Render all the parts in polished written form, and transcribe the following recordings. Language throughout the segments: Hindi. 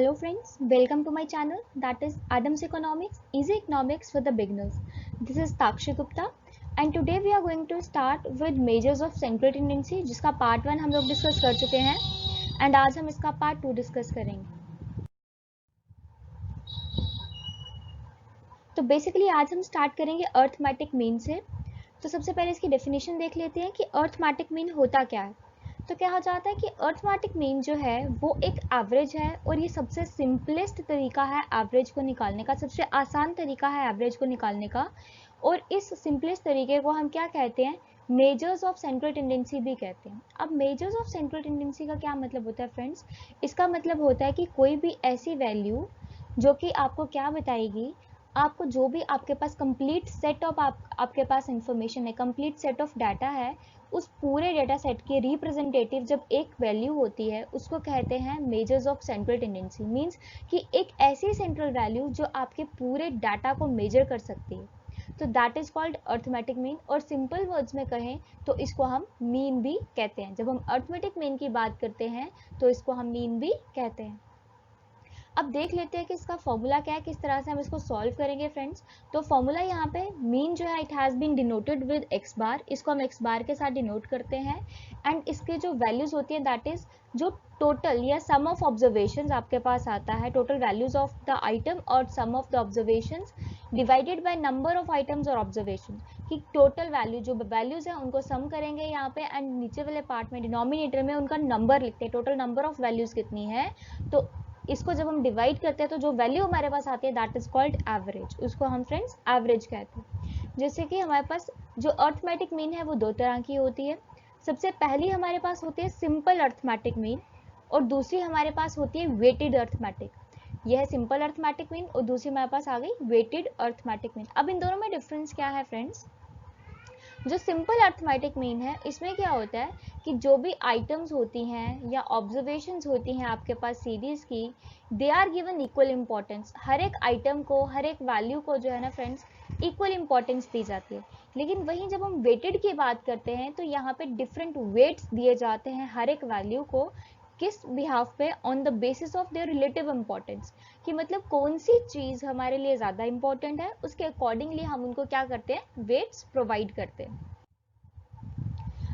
Hello friends, welcome to my channel that is Adams Economics, Easy Economics for the Beginners. This is Takshi Gupta and today we are going to start with measures of central tendency जिसका पार्ट 1 हम लोग डिस्कस कर चुके हैं एंड आज हम इसका पार्ट 2 डिस्कस करेंगे। तो बेसिकली आज हम स्टार्ट करेंगे अर्थमेटिक मीन से। तो सबसे पहले इसकी डेफिनेशन देख लेते हैं कि अर्थमेटिक मीन होता क्या है। तो क्या हो जाता है कि अर्थमेटिक मीन जो है वो एक एवरेज है और ये सबसे सिंपलेस्ट तरीका है एवरेज को निकालने का, सबसे आसान तरीका है एवरेज को निकालने का। और इस सिंपलेस्ट तरीके को हम क्या कहते हैं, मेजर्स ऑफ सेंट्रल टेंडेंसी भी कहते हैं। अब मेजर्स ऑफ सेंट्रल टेंडेंसी का क्या मतलब होता है फ्रेंड्स, इसका मतलब होता है कि कोई भी ऐसी वैल्यू जो कि आपको क्या बताएगी, आपको जो भी आपके पास कंप्लीट सेट ऑफ आपके पास इंफॉर्मेशन है, कंप्लीट सेट ऑफ डाटा है, उस पूरे डेटा सेट की रिप्रेजेंटेटिव जब एक वैल्यू होती है उसको कहते हैं measures of central tendency. Means कि एक ऐसी सेंट्रल वैल्यू जो आपके पूरे डाटा को मेजर कर सकती है, तो that is called arithmetic mean. और सिंपल वर्ड्स में कहें तो इसको हम मीन भी कहते हैं। जब हम अर्थमेटिक मीन की बात करते हैं तो इसको हम मीन भी कहते हैं। अब देख लेते हैं कि इसका फॉर्मूला क्या है, किस तरह से हम इसको सॉल्व करेंगे फ्रेंड्स। तो फॉर्मूला यहाँ पे मीन जो है it has been denoted with X bar, इसको हम एक्स बार के साथ डिनोट करते हैं। एंड इसके जो वैल्यूज होती है दैट इज जो टोटल या सम ऑफ ऑब्जर्वेशंस आपके पास आता है, total values of the item और sum of the observations divided by number of items और ऑब्जर्वेशन, कि टोटल वैल्यू जो वैल्यूज है उनको सम करेंगे यहाँ पे एंड नीचे वाले पार्ट में डिनोमिनेटर में उनका नंबर लिखते हैं, टोटल नंबर ऑफ वैल्यूज कितनी है। तो इसको जब हम डिवाइड करते हैं तो जो वैल्यू हमारे पास आती है दैट इज कॉल्ड एवरेज, उसको हम फ्रेंड्स एवरेज कहते हैं। जैसे कि हमारे पास जो अर्थमेटिक मीन है वो दो तरह की होती है। सबसे पहली हमारे पास होती है सिंपल अर्थमेटिक मीन और दूसरी हमारे पास होती है वेटेड अर्थमेटिक। यह है सिंपल अर्थमेटिक मीन और दूसरी हमारे पास आ गई वेटेड अर्थमेटिक मीन। अब इन दोनों में डिफरेंस क्या है फ्रेंड्स, जो सिंपल अर्थमेटिक मीन है इसमें क्या होता है कि जो भी आइटम्स होती हैं या ऑब्जर्वेशंस होती हैं आपके पास सीरीज की, they are given equal importance. हर एक आइटम को, हर एक वैल्यू को जो है ना फ्रेंड्स इक्वल इंपॉर्टेंस दी जाती है। लेकिन वहीं जब हम वेटेड की बात करते हैं तो यहाँ पे डिफरेंट वेट्स दिए जाते हैं हर एक वैल्यू को, किस बिहाफ पे, on the basis of their relative importance, कि मतलब कौन सी चीज हमारे लिए ज्यादा इंपॉर्टेंट है उसके अकॉर्डिंगली हम उनको क्या करते हैं, वेट्स प्रोवाइड करते हैं।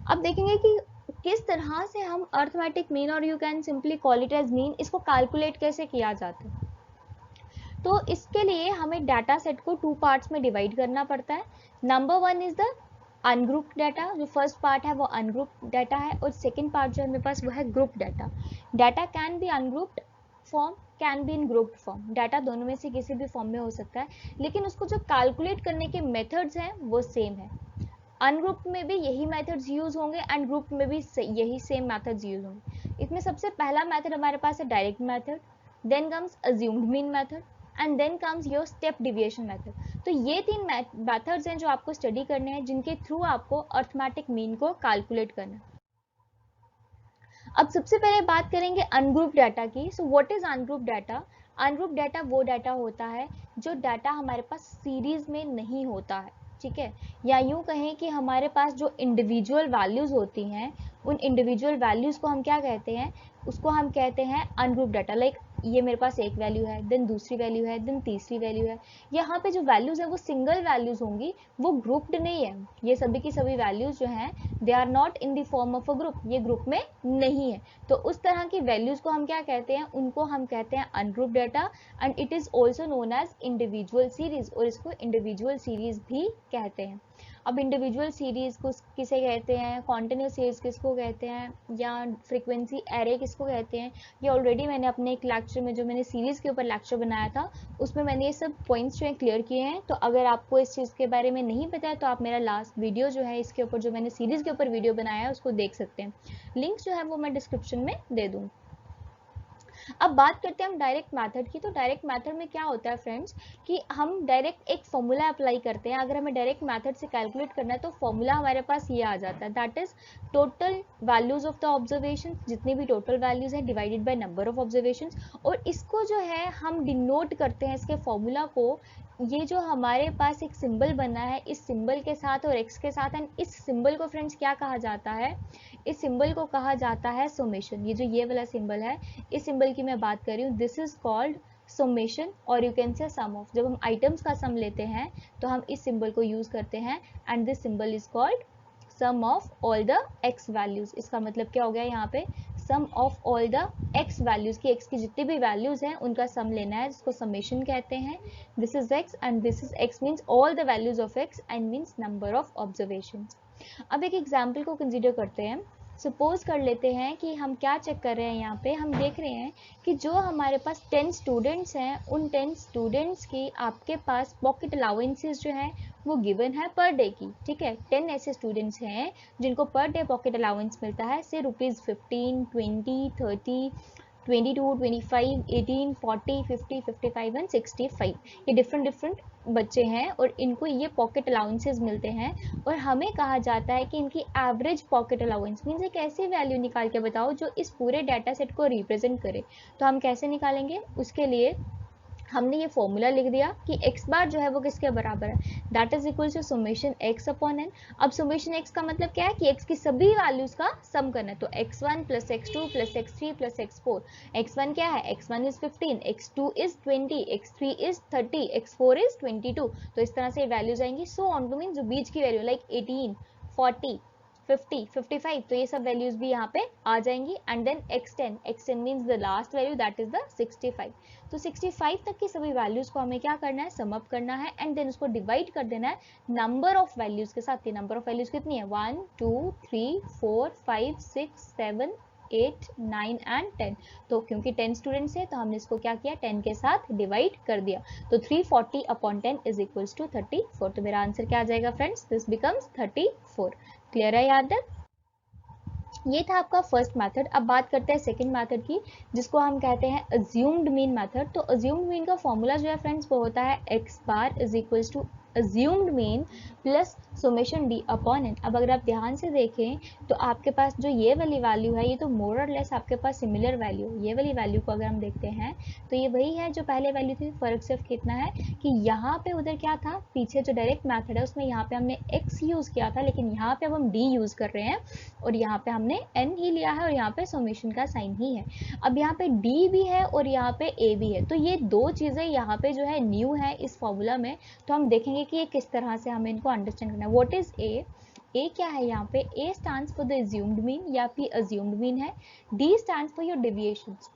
अब देखेंगे कि किस तरह से हम अर्थमेटिक मीन और you can simply call it as mean, इसको कैलकुलेट कैसे किया जाता है। तो इसके लिए हमें डाटा सेट को टू पार्ट्स में डिवाइड करना पड़ता है। Number one is the ungrouped data, जो फर्स्ट पार्ट है वो अनग्रुप्ड डाटा है और सेकंड पार्ट जो है मेरे पास वो है group data. Data can be ungrouped form, can be in grouped form, data दोनों में से किसी भी फॉर्म में हो सकता है, लेकिन उसको जो कैलकुलेट करने के मेथड्स हैं वो सेम है। अनग्रुप में भी यही मेथड्स यूज होंगे एंड ग्रुप में भी यही सेम मेथड्स यूज होंगे। इसमें सबसे पहला मेथड हमारे पास है direct method, then comes assumed mean method and then comes your step deviation method. तो ये तीन मेथड्स हैं जो आपको स्टडी करने हैं, जिनके थ्रू आपको अर्थमेटिक मीन को कैलकुलेट करना है। अब सबसे पहले बात करेंगे अनग्रुप डाटा की। So what is ungroup data? Ungroup data वो डाटा होता है जो डाटा हमारे पास सीरीज में नहीं होता है, ठीक है, या यूं कहें कि हमारे पास जो इंडिविजुअल वैल्यूज होती हैं उन इंडिविजुअल वैल्यूज को हम क्या कहते हैं, उसको हम कहते हैं अनग्रुप डाटा। लाइक ये मेरे पास एक वैल्यू है, देन दूसरी वैल्यू है, देन तीसरी वैल्यू है। यहाँ पे जो वैल्यूज है वो सिंगल वैल्यूज होंगी, वो ग्रुप्ड नहीं है। ये सभी की सभी वैल्यूज जो हैं they are not in the form of a group, ये ग्रुप में नहीं है। तो उस तरह की वैल्यूज को हम क्या कहते हैं, उनको हम कहते हैं ungroup data and it is also known as individual series, और इसको इंडिविजुअल सीरीज भी कहते हैं। अब इंडिविजुअल सीरीज को किसे कहते हैं, कॉन्टिन्यूस सीरीज किसको कहते हैं, या फ्रीक्वेंसी एरे किसको कहते हैं, ये ऑलरेडी मैंने अपने एक लेक्चर में, जो मैंने सीरीज के ऊपर लेक्चर बनाया था, उसमें मैंने ये सब पॉइंट्स जो है क्लियर किए हैं। तो अगर आपको इस चीज़ के बारे में नहीं पता है तो आप मेरा लास्ट वीडियो जो है इसके ऊपर, जो मैंने सीरीज के ऊपर वीडियो बनाया है, उसको देख सकते हैं। लिंक जो है वो मैं डिस्क्रिप्शन में दे दूँ। अब बात करते हैं हम डायरेक्ट मेथड की। तो डायरेक्ट मेथड में क्या होता है फ्रेंड्स, कि हम डायरेक्ट एक फॉर्मूला अप्लाई करते हैं। अगर हमें डायरेक्ट मेथड से कैलकुलेट करना है तो फॉर्मूला हमारे पास ये आ जाता है, that is total values of the observation, जितनी भी टोटल वैल्यूज है divided by number of observation. और इसको जो है हम डिनोट करते हैं, इसके फॉर्मूला को ये जो हमारे पास एक सिंबल बना है, इस सिंबल के साथ और x के साथ, एंड इस सिंबल को फ्रेंड्स क्या कहा जाता है, इस सिंबल को कहा जाता है सुमेशन। ये जो ये वाला सिंबल है, इस सिंबल की मैं बात कर रही हूँ, दिस इज कॉल्ड सुमेशन, और you can say sum of. जब हम आइटम्स का सम लेते हैं तो हम इस सिंबल को यूज करते हैं, and this symbol is called sum of all the x values. इसका मतलब क्या हो गया यहाँ पे, sum of all the x values की x की जितनी भी वैल्यूज हैं उनका सम लेना है, जिसको समेशन कहते हैं। This is x and this is x means all the values of x and means number of observations. अब एक एग्जाम्पल को कंसिडर करते हैं। सपोज कर लेते हैं कि हम क्या चेक कर रहे हैं, यहाँ पे हम देख रहे हैं कि जो हमारे पास 10 स्टूडेंट्स हैं, उन 10 स्टूडेंट्स की आपके पास पॉकेट अलाउंसेस जो है वो गिवन है पर डे की। ठीक है, 10 ऐसे स्टूडेंट्स हैं जिनको पर डे पॉकेट अलाउंस मिलता है, से ₹15, 20, 30, 22, 25, 18, 40, 50, 55 एंड 65। ये डिफरेंट बच्चे हैं और इनको ये पॉकेट अलाउंसेस मिलते हैं, और हमें कहा जाता है कि इनकी एवरेज पॉकेट अलाउंस मीन्स एक ऐसी वैल्यू निकाल के बताओ जो इस पूरे डाटा सेट को रिप्रेजेंट करे। तो हम कैसे निकालेंगे, उसके लिए हमने ये फॉर्मूला लिख दिया कि x बार जो है वो किसके बराबर है, that is equal to summation x upon n। अब सुमेशन x का मतलब क्या है कि x की सभी वैल्यूज का सम करना है, तो x1 plus x2 plus x3 plus x4। x1 क्या है, x1 is 15, x2 is 20, x3 is 30, x4 is 22। तो इस तरह से वैल्यूज आएंगी, सो ऑन टू मीन जो बीच की वैल्यू लाइक 18, 40, 50, 55, तो ये सब वैल्यूज भी यहाँ पे आ जाएंगी। And then x10 means the last value that is the 65। तो 65 तक की सभी वैल्यूज को हमें क्या करना है, सम अप करना है, एंड देन उसको डिवाइड कर देना है नंबर ऑफ वैल्यूज के साथ। ये नंबर ऑफ वैल्यूज कितनी है, 1, 2, 3, 4, 5, 6, 7, 8, 9 एंड 10। तो क्योंकि 10 स्टूडेंट्स है तो हमने इसको क्या किया, 10 के साथ डिवाइड कर दिया। तो 340 अपॉन 10 इज इक्वल्स टू 34। तो मेरा आंसर क्या आ जाएगा फ्रेंड्स, दिस बिकम्स 34। क्लियर है याद है? ये था आपका फर्स्ट मेथड। अब बात करते हैं सेकंड मेथड की, जिसको हम कहते हैं अज्यूम्ड मीन मेथड। तो अज्यूम्ड मीन का फॉर्मूला जो है फ्रेंड्स वो होता है x bar is equals to assumed mean plus summation d upon n। अब अगर आप ध्यान से देखें तो आपके पास जो ये वाली वैल्यू है, ये तो मोर और लेस आपके पास सिमिलर वैल्यू, ये वाली वैल्यू को अगर हम देखते हैं तो ये वही है जो पहले वैल्यू थी। फर्क सिर्फ कितना है कि यहाँ पे उधर क्या था, पीछे जो डायरेक्ट मेथड है उसमें यहाँ पे हमने x यूज किया था, लेकिन यहाँ पे अब हम d यूज कर रहे हैं और यहाँ पे हमने n ही लिया है और यहाँ पे समेशन का साइन ही है। अब यहाँ पे d भी है और यहाँ पे a भी है, तो ये दो चीजें यहाँ पे जो है न्यू है इस फॉर्मूला में। तो हम देखेंगे कि ये किस तरह से हमें इनको अंडरस्टैंड करना है। व्हाट इज a क्या है, यहाँ पे a stands for the assumed mean या फिर अज्यूम्ड मीन है, d stands for your deviations.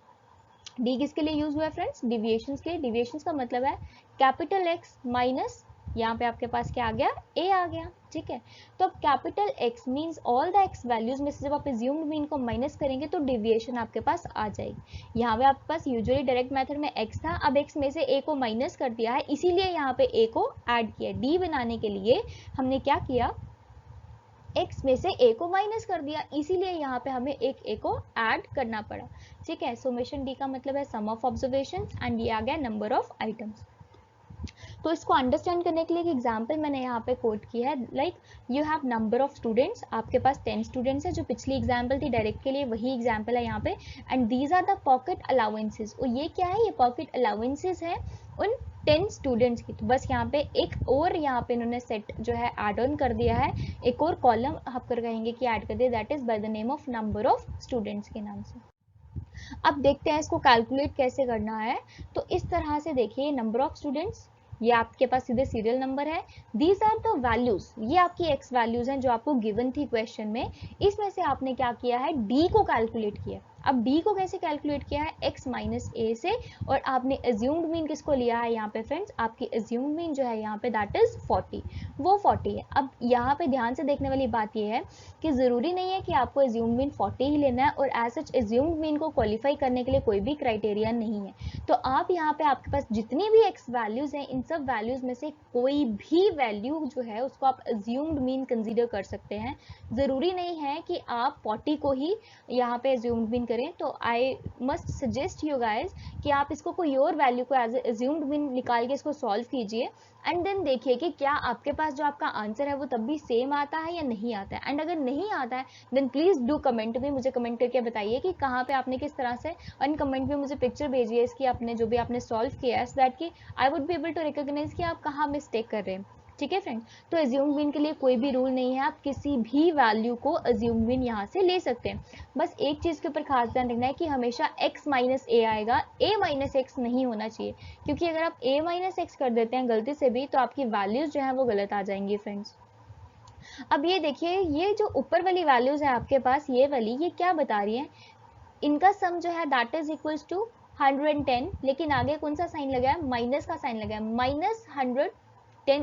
d किसके लिए यूज हुआ है फ्रेंड्स, डिविएशंस के। डिविएशंस का मतलब है कैपिटल X माइनस, यहाँ पे आपके पास क्या आ गया, a आ गया। ठीक है, तो अब capital X means all the x values में से जब आप अज्यूम्ड मीन को माइनस करेंगे तो डेविएशन आपके पास आ जाएगी। यहाँ पे आपके पास यूजुअली डायरेक्ट मेथड में x था, अब x में से a को माइनस कर दिया है, इसीलिए यहाँ पे a को ऐड किया। d बनाने के लिए हमने क्या किया, x में से a को माइनस कर दिया, इसीलिए यहाँ पे हमें एक a को ऐड करना पड़ा। ठीक है, सुमेशन d का मतलब है सम ऑफ ऑब्जर्वेशंस एंड ये आ गया नंबर ऑफ आइटम्स। तो इसको अंडरस्टैंड करने के लिए एक एग्जांपल मैंने यहाँ पे कोट किया है, like you have number of students, आपके पास 10 स्टूडेंट्स है, जो पिछली एग्जांपल थी डायरेक्ट के लिए वही एग्जांपल है यहाँ पे, and these are the pocket allowances. और ये क्या है, ये पॉकेट अलाउंसेस है उन 10 स्टूडेंट्स की। तो बस यहाँ पे एक और यहाँ पे इन्होंने सेट जो है ऐड ऑन कर दिया है, एक और कॉलम आप कर कहेंगे कि ऐड कर दिया, that is by the name of number of students के नाम से। अब देखते हैं इसको कैलकुलेट कैसे करना है। तो इस तरह से देखिए, नंबर ऑफ स्टूडेंट्स ये आपके पास सीधे सीरियल नंबर है, दीज आर द वैल्यूज, ये आपकी एक्स वैल्यूज हैं जो आपको गिवन थी क्वेश्चन में। इसमें से आपने क्या किया है, डी को कैलकुलेट किया। अब डी को कैसे कैलकुलेट किया है, x माइनस ए से, और आपने अज्यूम्ड मीन किसको लिया है यहाँ पे फ्रेंड्स, आपकी अज्यूम्ड मीन जो है यहाँ पे दैट इज 40, वो 40 है। अब यहाँ पे ध्यान से देखने वाली बात ये है कि जरूरी नहीं है कि आपको अज्यूम्ड मीन 40 ही लेना है, और एज सच अज्यूम्ड मीन को क्वालिफाई करने के लिए कोई भी क्राइटेरिया नहीं है। तो आप यहाँ पे आपके पास जितनी भी x वैल्यूज हैं, इन सब वैल्यूज में से कोई भी वैल्यू जो है उसको आप अज्यूम्ड मीन कंसीडर कर सकते हैं। जरूरी नहीं है कि आप 40 को ही यहाँ पे अज्यूम्ड मीन करें तो I must suggest you guys कि आप इसको कोई और वैल्यू को एज एज्यूम्ड मीन निकाल के इसको सॉल्व कीजिए एंड देन देखिए कि क्या आपके पास जो आपका आंसर है वो तब भी सेम आता है या नहीं आता है। एंड अगर नहीं आता है देन प्लीज डू कमेंट में, मुझे कमेंट करके बताइए कि कहाँ पे आपने किस तरह से, एंड कमेंट में मुझे पिक्चर भेजिए इसकी आपने जो भी आपने सॉल्व किया है, सो दैट कि I would be able to recognise कि आप कहाँ मिस्टेक कर रहे हैं। ठीक है फ्रेंड, तो अज्यूम मीन के लिए कोई भी रूल नहीं है, आप किसी भी वैल्यू को अज्यूम मीन यहाँ से ले सकते हैं। बस एक चीज के ऊपर खास ध्यान रखना है कि हमेशा x माइनस ए आएगा, a माइनस एक्स नहीं होना चाहिए, क्योंकि अगर आप a माइनस एक्स कर देते हैं गलती से भी तो आपकी वैल्यूज जो है वो गलत आ जाएंगी फ्रेंड्स। अब ये देखिए, ये जो ऊपर वाली वैल्यूज है आपके पास, ये वाली, ये क्या बता रही है, इनका सम जो है दैट इज इक्वल्स टू 110, लेकिन आगे कौन सा साइन लगा है, माइनस का साइन लगा है, माइनस 110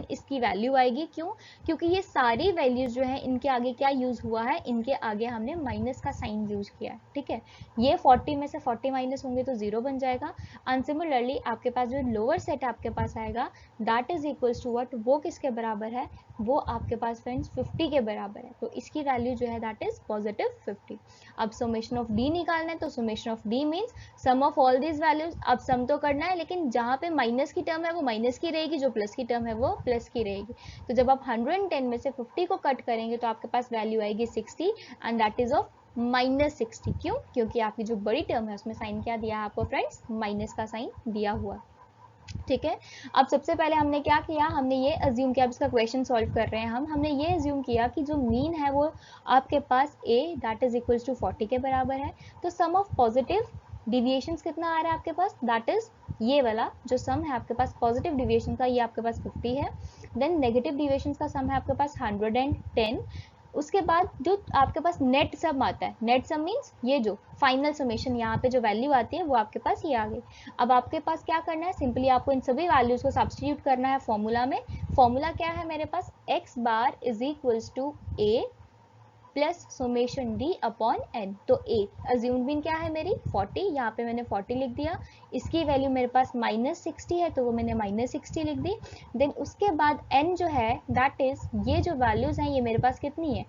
इसकी वैल्यू आएगी। क्यों? क्योंकि ये सारी वैल्यूज जो है इनके आगे क्या यूज हुआ है, इनके आगे हमने माइनस का साइन यूज किया है। ठीक है, ये 40 में से 40 माइनस होंगे तो 0 बन जाएगा। एंड सिमिलरली आपके पास जो लोअर सेट आपके पास आएगा that is equals to what, वो किसके बराबर है, वो आपके पास फ्रेंड्स 50 के बराबर है, तो इसकी वैल्यू जो है दैट इज पॉजिटिव 50। अब समेशन ऑफ डी निकालना है, तो summation of d means sum of all these values. अब सम तो करना है, लेकिन जहाँ पे माइनस की टर्म है वो माइनस की रहेगी, जो प्लस की टर्म है वो प्लस की रहेगी। तो जब आप 110 में से 50 को कट करेंगे तो आपके पास वैल्यू आएगी 60 एंड दैट इज ऑफ -60। क्यों? क्योंकि आपकी जो बड़ी टर्म है उसमें साइन क्या दिया है आपको फ्रेंड्स, माइनस का साइन दिया हुआ। ठीक है, अब सबसे पहले हमने क्या किया, हमने ये अज्यूम किया, अब इसका क्वेश्चन सॉल्व कर रहे हैं हमने ये अज्यूम किया कि जो मीन है वो आपके पास a that is equals to 40 के बराबर है। तो सम ऑफ पॉजिटिव डिविएशंस कितना आ रहा है आपके पास, दैट इज ये वाला जो सम है आपके पास पॉजिटिव डिविएशन का, ये आपके पास 50 है। देन नेगेटिव डिविएशंस का सम है आपके पास 110। उसके बाद जो आपके पास नेट सम आता है, नेट सम मीन्स ये जो फाइनल समेशन यहाँ पे जो वैल्यू आती है वो आपके पास ये आ गई। अब आपके पास क्या करना है, सिंपली आपको इन सभी वैल्यूज को सब्स्टिट्यूट करना है फॉर्मूला में। फॉर्मूला क्या है मेरे पास, x bar is equals to a plus summation d upon n। तो a अज्यूम्ड मीन क्या है मेरी 40, यहाँ पे मैंने 40 लिख दिया। इसकी वैल्यू मेरे पास -60 है तो वो मैंने -60 लिख दी। देन उसके बाद n जो है दैट इज ये जो वैल्यूज हैं ये मेरे पास कितनी है,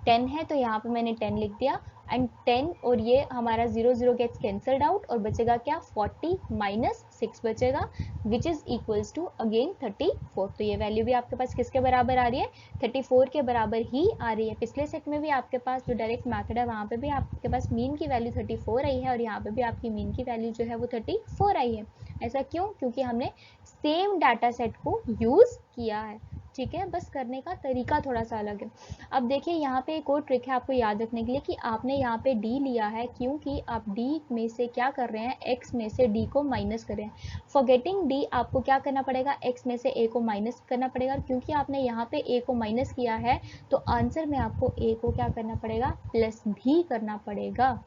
10 है, तो यहाँ पे मैंने 10 लिख दिया। एंड 10 और ये हमारा 0 0 गेट्स कैंसल्ड आउट और बचेगा क्या, 40 माइनस 6 बचेगा which is equals to again 34। तो ये वैल्यू भी आपके पास किसके बराबर आ रही है, 34 के बराबर ही आ रही है। पिछले सेट में भी आपके पास जो डायरेक्ट मेथड है वहाँ पे भी आपके पास मीन की वैल्यू 34 आई है और यहाँ पे भी आपकी मीन की वैल्यू जो है वो 34 आई है। ऐसा क्यों, क्योंकि हमने सेम डाटा सेट को यूज किया है। ठीक है, बस करने का तरीका थोड़ा सा अलग है। अब देखिए यहाँ पे एक और ट्रिक है आपको याद रखने के लिए कि आपने यहाँ पे d लिया है क्योंकि आप d में से क्या कर रहे हैं, x में से d को माइनस कर रहे हैं। फॉरगेटिंग d आपको क्या करना पड़ेगा, x में से a को माइनस करना पड़ेगा। क्योंकि आपने यहाँ पे a को माइनस किया है तो आंसर में आपको a को क्या करना पड़ेगा, प्लस भी करना पड़ेगा।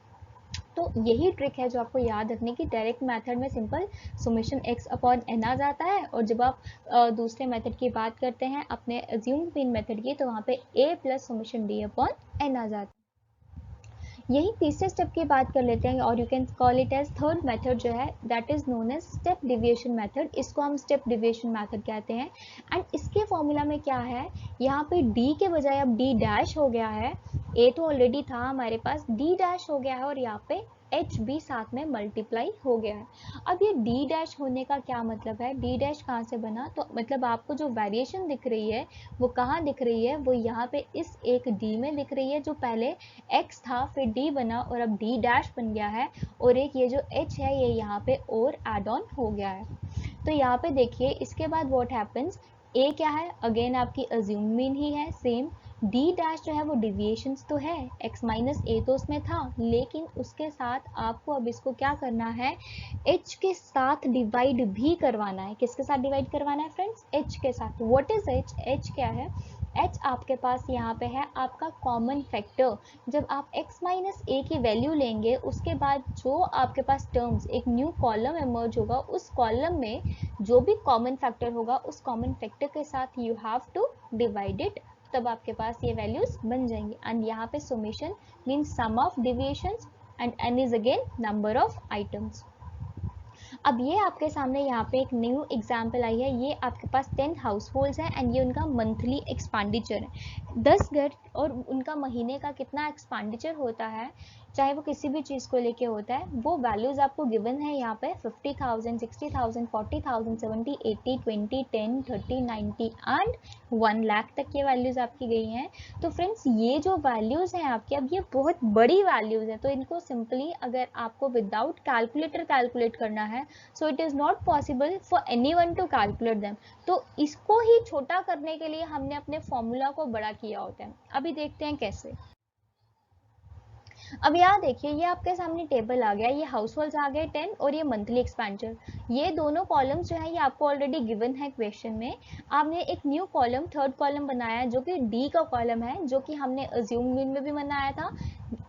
तो यही ट्रिक है जो आपको याद रखने की। डायरेक्ट मेथड में simple summation x upon n आ जाता है और जब आप दूसरे मेथड की बात करते हैं अपने अज्यूम्ड मीन मेथड की तो वहाँ पे a plus summation d upon n आ जाता है। यही तीसरे स्टेप की बात कर लेते हैं और you can call it as third method जो है that is known as step deviation method. इसको हम स्टेप डिविएशन मेथड कहते हैं। एंड इसके फॉर्मूला में क्या है, यहाँ पे d के बजाय अब d डैश हो गया है, a तो ऑलरेडी था हमारे पास, d डैश हो गया है और यहाँ पे h भी साथ में मल्टीप्लाई हो गया है। अब ये d डैश होने का क्या मतलब है, d डैश कहाँ से बना, तो मतलब आपको जो वेरिएशन दिख रही है वो कहाँ दिख रही है, वो यहाँ पे इस एक d में दिख रही है जो पहले x था फिर d बना और अब d डैश बन गया है और एक ये जो h है ये यहाँ पे और एड ऑन हो गया है। तो यहाँ पे देखिए इसके बाद व्हाट हैपेंस, a क्या है, अगेन आपकी अज्यूम मीन ही है सेम। d डैश जो है वो डिविएशंस तो है, x माइनस ए तो उसमें था, लेकिन उसके साथ आपको अब इसको क्या करना है, h के साथ डिवाइड भी करवाना है। किसके साथ डिवाइड करवाना है फ्रेंड्स, h के साथ। व्हाट इज h, h क्या है, h आपके पास यहाँ पे है आपका कॉमन फैक्टर। जब आप x माइनस ए की वैल्यू लेंगे उसके बाद जो आपके पास टर्म्स एक न्यू कॉलम इमर्ज होगा, उस कॉलम में जो भी कॉमन फैक्टर होगा उस कॉमन फैक्टर के साथ you have to divide it, तब आपके पास ये वैल्यूज बन जाएंगी। एंड यहाँ पे summation means sum of deviations and n is again number of items. अब ये आपके सामने यहाँ पे एक न्यू एग्जाम्पल आई है, ये आपके पास 10 हाउस होल्ड्स हैं एंड ये उनका मंथली एक्सपेंडिचर है 10 घर और उनका महीने का कितना एक्सपेंडिचर होता है चाहे वो किसी भी चीज़ को लेके होता है, वो वैल्यूज़ आपको गिवन है यहाँ पे 50,000, 60,000, 40,000, 70, 80, 20, 10, 30, 90 एंड 1 लाख तक ये वैल्यूज़ आपकी गई हैं। तो फ्रेंड्स ये जो वैल्यूज़ हैं आपकी, अब ये बहुत बड़ी वैल्यूज़ हैं, तो इनको सिंपली अगर आपको विदाउट कैलकुलेटर कैलकुलेट करना है, so it is not possible for anyone to calculate them. तो इसको ही छोटा करने के लिए हमने अपने फॉर्मूला को बड़ा किया होता है। अभी देखते हैं कैसे। अब यहाँ देखिए, ये आपके सामने टेबल आ गया, ये हाउस होल्ड्स आ गए 10 और ये मंथली एक्सपेंडिचर। ये दोनों कॉलम्स जो है ये आपको ऑलरेडी गिवन है क्वेश्चन में। आपने एक न्यू कॉलम, थर्ड कॉलम बनाया है जो कि डी का कॉलम है, जो कि हमने अज्यूम मीन में भी बनाया था।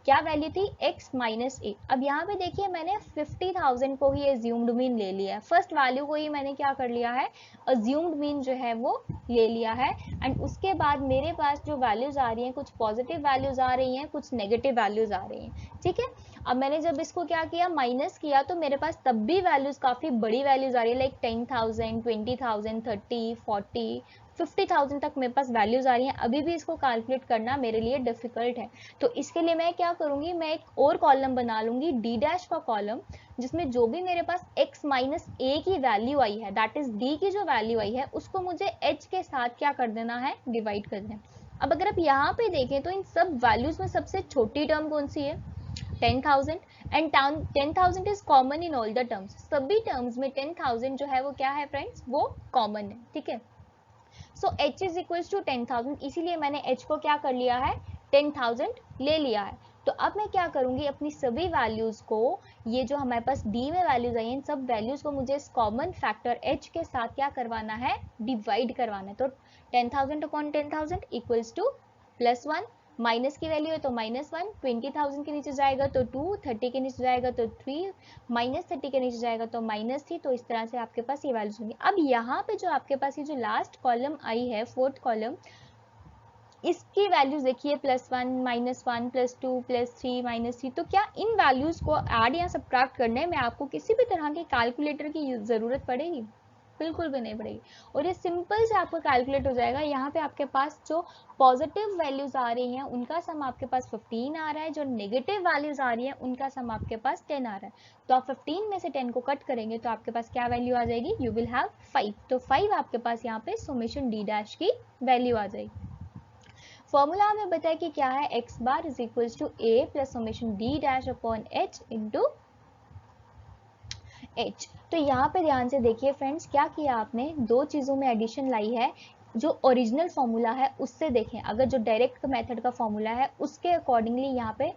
क्या वैल्यू थी? x माइनस ए। अब यहाँ पे देखिए मैंने 50,000 को ही एज्यूम्ड मीन ले लिया है, फर्स्ट वैल्यू को ही मैंने क्या कर लिया है, अज्यूम्ड मीन जो है वो ले लिया है। एंड उसके बाद मेरे पास जो वैल्यूज आ रही हैं, कुछ पॉजिटिव वैल्यूज आ रही हैं, कुछ नेगेटिव वैल्यूज आ रही हैं, ठीक है। अब मैंने जब इसको क्या किया, माइनस किया, तो मेरे पास तब भी वैल्यूज काफी बड़ी वैल्यूज आ रही है, लाइक 10,000, 20,000, 30, 40, 50,000 तक मेरे पास वैल्यूज आ रही हैं। अभी भी इसको कैलकुलेट करना मेरे लिए डिफिकल्ट है, तो इसके लिए मैं क्या करूंगी, मैं एक और कॉलम बना लूंगी, डी डैश का कॉलम, जिसमें जो भी मेरे पास x माइनस ए की वैल्यू आई है, दैट इज d की जो वैल्यू आई है, उसको मुझे h के साथ क्या कर देना है, डिवाइड कर देना है। अब अगर आप यहाँ पे देखें तो इन सब वैल्यूज में सबसे छोटी टर्म कौन सी है, 10,000। And 10,000 is common in all the terms, सभी टर्म्स में 10,000 जो है वो क्या है फ्रेंड्स, वो कॉमन है, ठीक है। सो h इज इक्वल्स टू 10,000, इसीलिए मैंने h को क्या कर लिया है, 10,000 ले लिया है। तो अब मैं क्या करूंगी, अपनी सभी वैल्यूज को, ये जो हमारे पास d में वैल्यूज आई हैं, सब वैल्यूज को मुझे इस कॉमन फैक्टर h के साथ क्या करवाना है, डिवाइड करवाना है। तो 10,000 अपॉन 10,000 इक्वल्स टू +1, माइनस की वैल्यू है तो -1, 20,000 के नीचे जाएगा तो 2, 30 के नीचे जाएगा तो 3, -30 के नीचे जाएगा तो -3। तो इस तरह से आपके पास ये वैल्यूज होंगी। अब यहाँ पे जो आपके पास ये जो लास्ट कॉलम आई है, फोर्थ कॉलम, इसकी वैल्यूज देखिए, +1, -1, +2, +3, -3। तो क्या इन वैल्यूज को ऐड या सब्ट्रैक्ट करने में आपको किसी भी तरह के कैलकुलेटर की जरूरत पड़ेगी? बिल्कुल भी नहीं पड़ेगी, और ये सिंपल से आपका कैलकुलेट हो जाएगा। यहाँ पे आपके पास जो पॉजिटिव वैल्यूज आ रही हैं उनका सम आपके पास 15 आ रहा है, जो नेगेटिव वैल्यूज आ रही हैं उनका सम आपके पास 10 आ रहा है। तो आप 15 में से 10 को कट करेंगे तो आपके पास क्या वैल्यू आ जाएगी, यू विल हैव 5। तो 5 आपके पास यहाँ पे समेशन डी डैश की वैल्यू आ जाएगी। फॉर्मूला हमें बताया कि क्या है, x bar is equals to a plus summation d dash upon h into h। तो यहाँ पे ध्यान से देखिए फ्रेंड्स, क्या किया आपने, दो चीज़ों में एडिशन लाई है। जो ओरिजिनल फॉर्मूला है उससे देखें, अगर जो डायरेक्ट मेथड का फॉर्मूला है उसके अकॉर्डिंगली यहाँ पे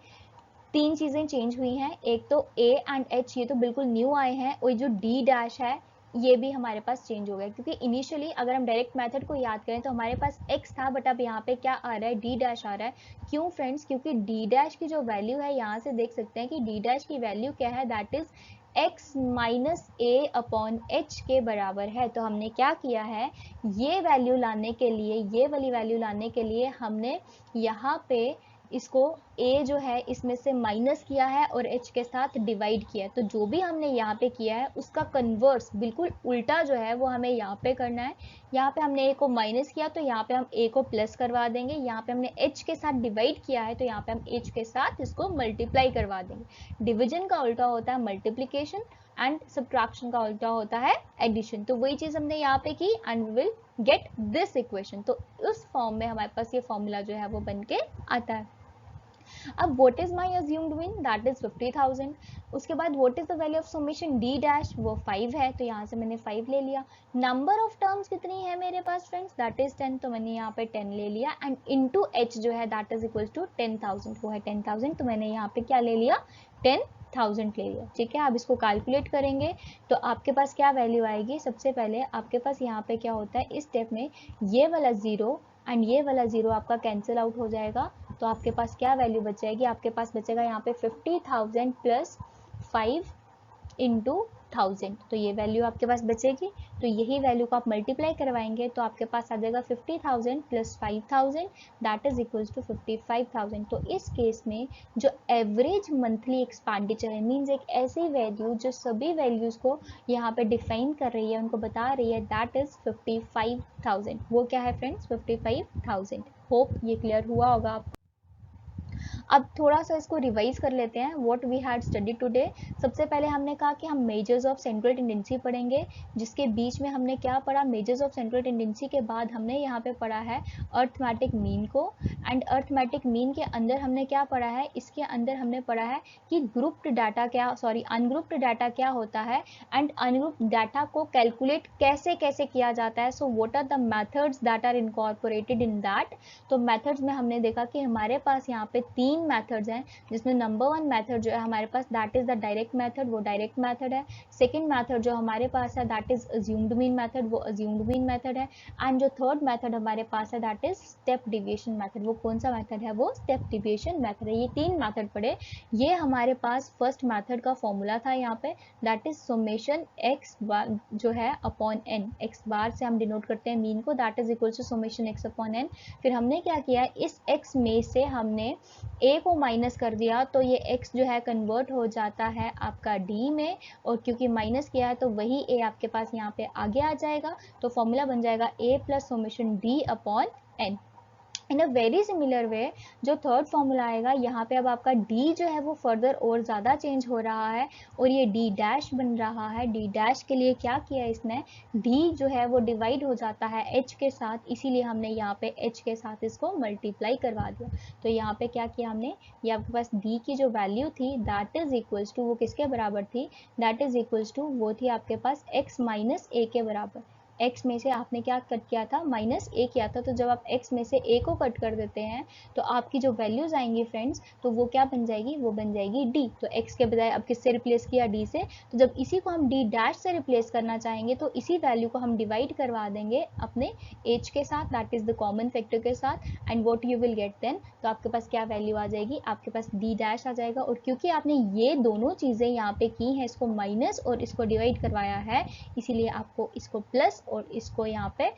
तीन चीज़ें चेंज हुई हैं। एक तो a एंड h, ये तो बिल्कुल न्यू आए हैं, और जो d डैश है ये भी हमारे पास चेंज हो गया, क्योंकि इनिशियली अगर हम डायरेक्ट मेथड को याद करें तो हमारे पास x था, बट अब यहाँ पे क्या आ रहा है, d डैश आ रहा है। क्यों फ्रेंड्स, क्योंकि d डैश की जो वैल्यू है, यहाँ से देख सकते हैं कि d डैश की वैल्यू क्या है, that is x minus A upon H के बराबर है। तो हमने क्या किया है, ये वैल्यू लाने के लिए, ये वाली वैल्यू लाने के लिए हमने यहाँ पे इसको a जो है इसमें से माइनस किया है और h के साथ डिवाइड किया है। तो जो भी हमने यहाँ पे किया है उसका कन्वर्स, बिल्कुल उल्टा जो है वो हमें यहाँ पे करना है। यहाँ पे हमने a को माइनस किया तो यहाँ पे हम a को प्लस करवा देंगे। यहाँ पे हमने h के साथ डिवाइड किया है तो यहाँ पे हम h के साथ इसको मल्टीप्लाई करवा देंगे। डिविजन का उल्टा होता है मल्टीप्लीकेशन एंड सब्ट्रैक्शन का उल्टा होता है एडिशन। तो वही चीज हमने यहाँ पे की and we will get this equation. तो उस फॉर्म में हमारे पास ये फॉर्मूला जो है वो बन के आता है। अब what is my assumed mean, that is 50,000। उसके बाद what is the value of summation d dash, वो 5 है, तो यहाँ से मैंने 5 ले लिया। नंबर ऑफ टर्म्स कितनी है मेरे पास फ्रेंड्स, that is 10, तो मैंने यहाँ पे 10 ले लिया। एंड इनटू h जो है that is equals to 10,000, वो है 10,000, तो मैंने यहाँ पे क्या ले लिया, 10,000 ले लिया, ठीक है। अब इसको कैलकुलेट करेंगे तो आपके पास क्या वैल्यू आएगी, सबसे पहले आपके पास यहाँ पे क्या होता है, इस स्टेप में ये वाला 0 एंड ये वाला 0 आपका कैंसिल आउट हो जाएगा। तो आपके पास क्या वैल्यू बच जाएगी, आपके पास बचेगा यहाँ पे 50,000 प्लस 5 इंटू 1000, तो ये वैल्यू आपके पास बचेगी। तो यही वैल्यू को आप मल्टीप्लाई करवाएंगे तो आपके पास आ जाएगा 50,000 plus 5,000, that is equals to 55,000। तो इस केस में जो एवरेज मंथली एक्सपेंडिचर है, मीन्स एक ऐसी वैल्यू जो सभी वैल्यूज को यहाँ पे डिफाइन कर रही है, उनको बता रही है, दैट इज 55,000। वो क्या है फ्रेंड्स, 55,000। होप ये क्लियर हुआ होगा आपको। अब थोड़ा सा इसको रिवाइज कर लेते हैं what we had study today. सबसे पहले हमने कहा कि हम मेजर्स ऑफ सेंट्रल टेंडेंसी पढ़ेंगे, जिसके बीच में हमने क्या पढ़ा, मेजर्स ऑफ सेंट्रल टेंडेंसी के बाद हमने यहाँ पे पढ़ा है अर्थमेटिक मीन को। एंड अर्थमेटिक मीन के अंदर हमने क्या पढ़ा है, इसके अंदर हमने पढ़ा है कि ग्रुप्ड डाटा क्या, सॉरी अनग्रुप्ड डाटा क्या होता है, एंड अनग्रुप्ड डाटा को कैलकुलेट कैसे कैसे किया जाता है। So what are the methods that are incorporated in that. तो मेथड्स में हमने देखा कि हमारे पास यहाँ पे 3 मेथड्स हैं, जिसमें नंबर 1 मेथड जो है हमारे पास that is the direct method, वो डायरेक्ट मेथड है। सेकंड मेथड जो हमारे पास है that is assumed mean method, वो अज्यूम्ड मीन मेथड है। एंड जो थर्ड मेथड हमारे पास है that is step deviation method, वो कौन सा मेथड है, वो स्टेप डिविएशन मेथड है। ये 3 मेथड पढ़े। ये हमारे पास फर्स्ट मेथड का फॉर्मूला था यहाँ पे, दैट इज समेशन एक्स बार जो है अपॉन एन, एक्स बार से हम डिनोट करते हैं मीन को, that is equal to summation x upon n. फिर हमने क्या किया, इस x में से हमने a को माइनस कर दिया, तो ये x जो है कन्वर्ट हो जाता है आपका d में, और क्योंकि माइनस किया है तो वही a आपके पास यहाँ पे आगे आ जाएगा। तो फॉर्मूला बन जाएगा a plus summation d upon n। In a very similar way जो थर्ड फॉर्मूला आएगा, यहाँ पे अब आपका d जो है वो फर्दर और ज़्यादा चेंज हो रहा है, और ये d डैश बन रहा है। d डैश के लिए क्या किया इसने, d जो है वो डिवाइड हो जाता है h के साथ, इसीलिए हमने यहाँ पे h के साथ इसको मल्टीप्लाई करवा दिया। तो यहाँ पे क्या किया हमने, ये आपके पास d की जो वैल्यू थी दैट इज इक्वल्स टू, वो किसके बराबर थी, दैट इज इक्वल्स टू वो थी आपके पास x माइनस a के बराबर। x में से आपने क्या कट किया था, माइनस a किया था। तो जब आप x में से a को कट कर देते हैं तो आपकी जो वैल्यूज आएंगी फ्रेंड्स, तो वो क्या बन जाएगी, वो बन जाएगी d। तो x के बजाय अब किससे रिप्लेस किया, d से। तो जब इसी को हम d डैश से रिप्लेस करना चाहेंगे तो इसी वैल्यू को हम डिवाइड करवा देंगे अपने h के साथ, that is the common factor के साथ, and what you will get then, तो आपके पास क्या वैल्यू आ जाएगी, आपके पास d डैश आ जाएगा। और क्योंकि आपने ये दोनों चीज़ें यहाँ पे की हैं, इसको माइनस और इसको डिवाइड करवाया है, इसीलिए आपको इसको प्लस और इसको यहाँ पे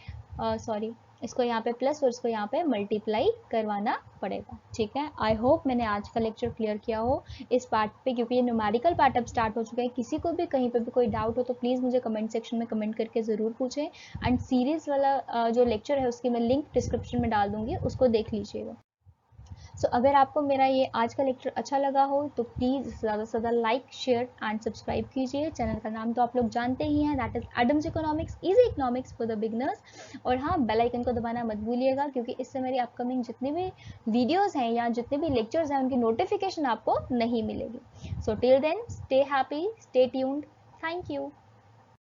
सॉरी इसको यहाँ पे प्लस और इसको यहाँ पे मल्टीप्लाई करवाना पड़ेगा। ठीक है, आई होप मैंने आज का लेक्चर क्लियर किया हो इस पार्ट पे, क्योंकि ये न्यूमेरिकल पार्ट अब स्टार्ट हो चुका है। किसी को भी कहीं पे भी कोई डाउट हो तो प्लीज़ मुझे कमेंट सेक्शन में कमेंट करके ज़रूर पूछें। एंड सीरीज़ वाला जो लेक्चर है उसकी मैं लिंक डिस्क्रिप्शन में डाल दूँगी, उसको देख लीजिएगा। सो अगर आपको मेरा ये आज का लेक्चर अच्छा लगा हो तो प्लीज़ ज़्यादा से ज़्यादा लाइक, शेयर एंड सब्सक्राइब कीजिए। चैनल का नाम तो आप लोग जानते ही हैं, that is Adams economics, easy economics for the beginners. और हाँ, बेल आइकन को दबाना मत भूलिएगा, क्योंकि इससे मेरी अपकमिंग जितनी भी वीडियोज़ हैं या जितने भी लेक्चर्स हैं उनकी नोटिफिकेशन आपको नहीं मिलेगी। So till then, stay happy, stay tuned, thank you.